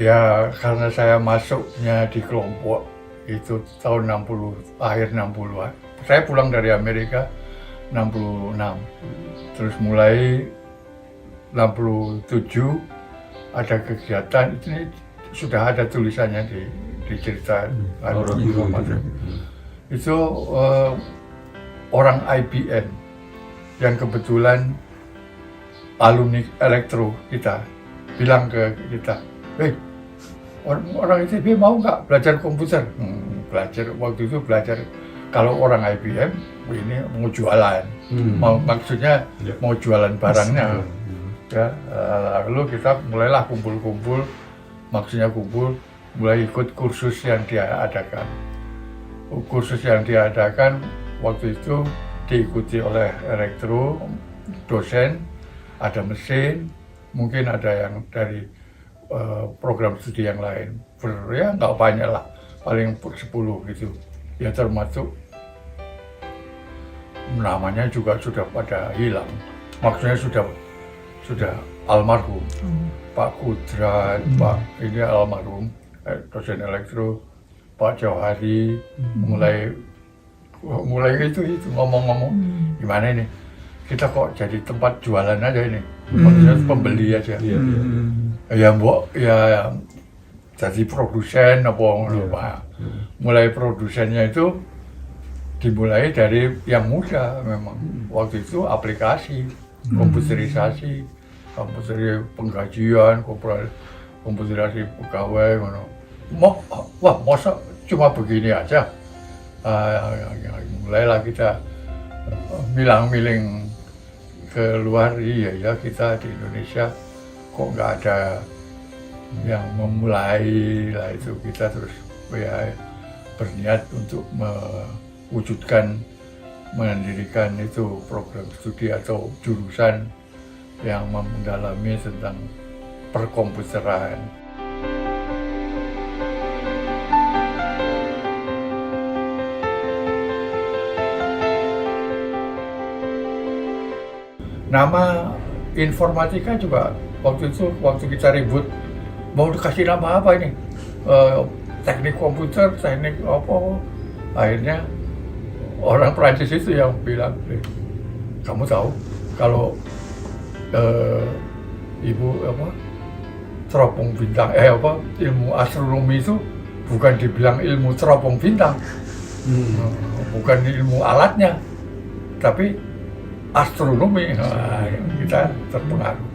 Ya karena saya masuknya di kelompok itu tahun 60, akhir 60-an. Saya pulang dari Amerika 66. Terus mulai 67 ada kegiatan, ini sudah ada tulisannya di cerita informasi. Itu orang IBM yang kebetulan alumni elektro kita bilang ke kita, orang ITB mau nggak belajar komputer? Belajar waktu itu belajar. Kalau orang IBM ini mau jualan, maksudnya mau jualan barangnya. Ya, lalu kita mulailah kumpul-kumpul, maksudnya kumpul, mulai ikut kursus yang dia adakan. Kursus yang dia adakan waktu itu diikuti oleh elektro, dosen, ada mesin, mungkin ada yang dari program studi yang lain. Ya nggak banyak lah, paling 10 gitu. Ya termasuk namanya juga sudah pada hilang, maksudnya sudah almarhum. Pak Kudrat, Pak ini almarhum, dosen elektro, Pak Jauhari, mulai itu ngomong-ngomong, gimana ini kita kok jadi tempat jualan aja ini, maksudnya pembeli aja. Ya mbok ya jadi produsen apa lupa. Mulai produsennya itu dimulai dari yang muda memang. Waktu itu aplikasi, komputerisasi, penggajian, komputerisasi pegawai, wah masa cuma begini aja. Mulailah kita milang-miling keluar, iya kita di Indonesia kok nggak ada yang memulai lah, itu kita terus ya berniat untuk mendirikan itu program studi atau jurusan yang mendalami tentang perkomputeran. Nama informatika juga waktu kita ribut mau dikasih nama apa ini, teknik komputer, teknik apa, akhirnya orang Prancis itu yang bilang, kamu tahu kalau ibu teropong bintang, ilmu astronomi itu bukan dibilang ilmu teropong bintang, bukan ilmu alatnya, tapi astronomi. Kita terpengaruh,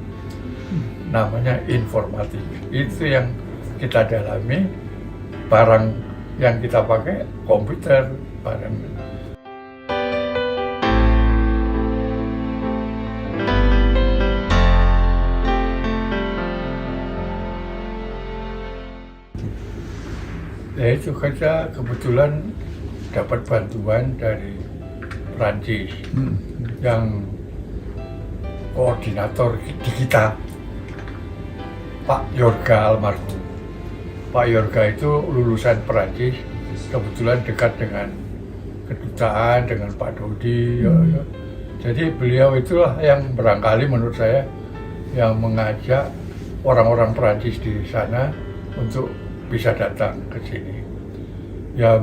namanya informatika. Itu yang kita dalami, barang yang kita pakai komputer, barang. Ya itu kita kebetulan dapat bantuan dari Prancis yang koordinator di kita, Pak Yorga almarhum. Pak Yorga itu lulusan Prancis, kebetulan dekat dengan kedutaan, dengan Pak Dodi. Jadi beliau itulah yang barangkali menurut saya yang mengajak orang-orang Prancis di sana untuk bisa datang ke sini. Ya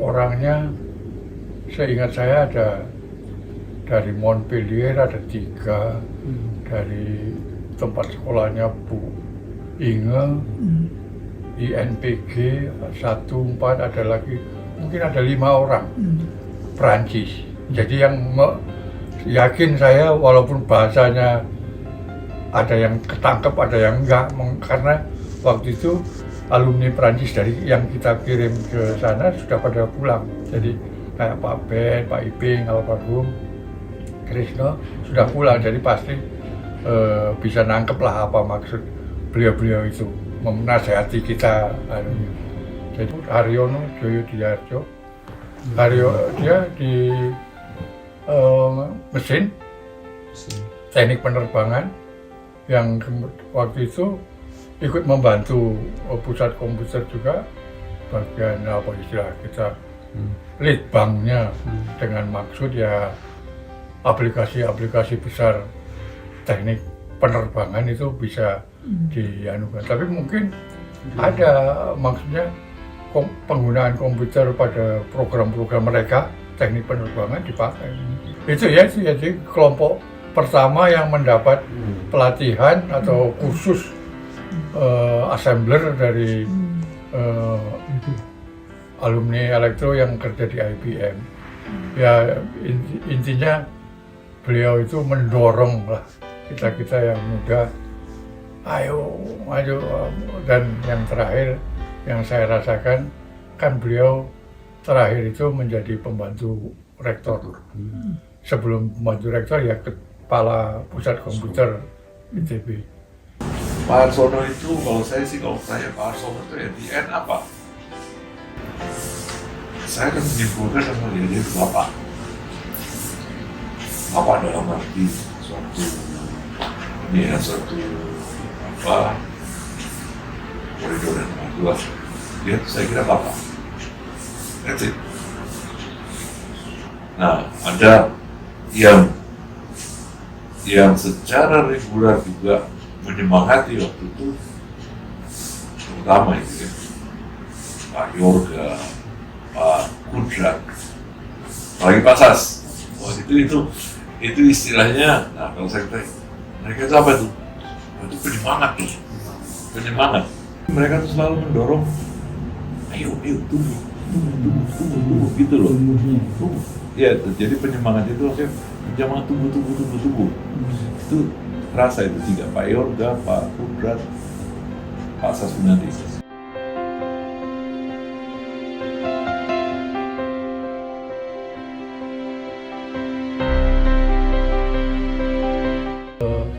orangnya, seingat saya ada dari Montpellier ada 3, dari tempat sekolahnya Bu Inge, INPG 14, ada lagi, mungkin ada 5 orang Prancis. Jadi yang yakin saya, walaupun bahasanya ada yang ketangkep, ada yang enggak, karena waktu itu alumni Prancis dari yang kita kirim ke sana sudah pada pulang. Jadi kayak Pak Ben, Pak Iping, almarhum, Krisno sudah pulang, jadi pasti bisa nangkep lah apa maksud beliau-beliau itu menasehati kita. Jadi Haryono Joyo Diarjo, dia di mesin teknik penerbangan, yang waktu itu ikut membantu pusat komputer juga, bagian apa istilah kita, lead banknya, dengan maksud ya aplikasi-aplikasi besar teknik penerbangan itu bisa dianukan. Tapi mungkin Ada, maksudnya penggunaan komputer pada program-program mereka, teknik penerbangan dipakai. Itu ya, jadi kelompok pertama yang mendapat pelatihan atau kursus assembler dari alumni elektro yang kerja di IBM. Ya intinya beliau itu mendorong lah kita yang muda, ayo maju. Dan yang terakhir yang saya rasakan kan beliau terakhir itu menjadi pembantu rektor. Sebelum pembantu rektor ya kepala pusat komputer ITB. Pak Harsono itu kalau tanya Pak Harsono itu ya di end apa? Saya kan menyimpulkan sama dia itu apa? Apa dalam arti suatu koridor yang sangat luas. Dia saya kira apa? That's it. Nah, ada yang secara reguler juga menyemangati waktu itu, terutama itu ya, Pak Yorga, Pak Kudrat, apalagi Pak Sas. Wah, itu istilahnya. Nah, kalau saya tanya, mereka itu apa tuh? Itu penyemangat tuh, penyemangat. Mereka tuh selalu mendorong, ayo tumbuh gitu loh. Tumbuh. Ya, jadi penyemangat itu maksudnya jangan tumbuh. Itu rasa itu tiga, Pak Yorga, Pak Kudrat, Pak Sasunati.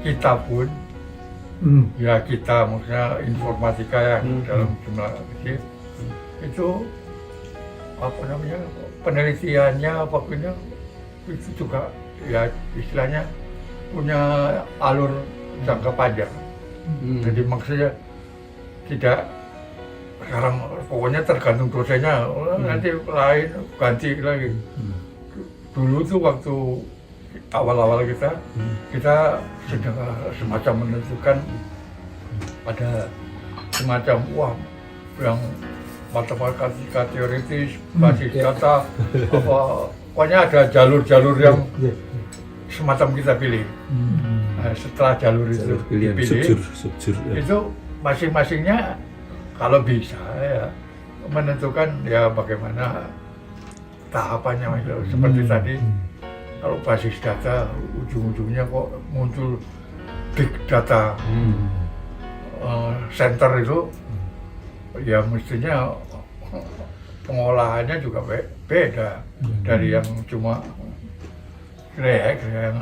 Kita pun, ya kita maksudnya informatika yang dalam jumlah kecil, itu apa namanya, penelitiannya apapun itu juga ya istilahnya punya alur jangka panjang. Jadi maksudnya tidak sekarang pokoknya tergantung dosennya, nanti lain ganti lagi. Dulu tuh waktu awal-awal kita sedang semacam menentukan ada semacam yang matematika teoritis, basis data, pokoknya ada jalur-jalur yang semacam kita pilih. Nah, setelah jalur itu dipilih, itu masing-masingnya kalau bisa ya menentukan ya bagaimana tahapannya. Seperti tadi, kalau basis data ujung-ujungnya kok muncul big data center itu, ya mestinya pengolahannya juga beda dari yang cuma yang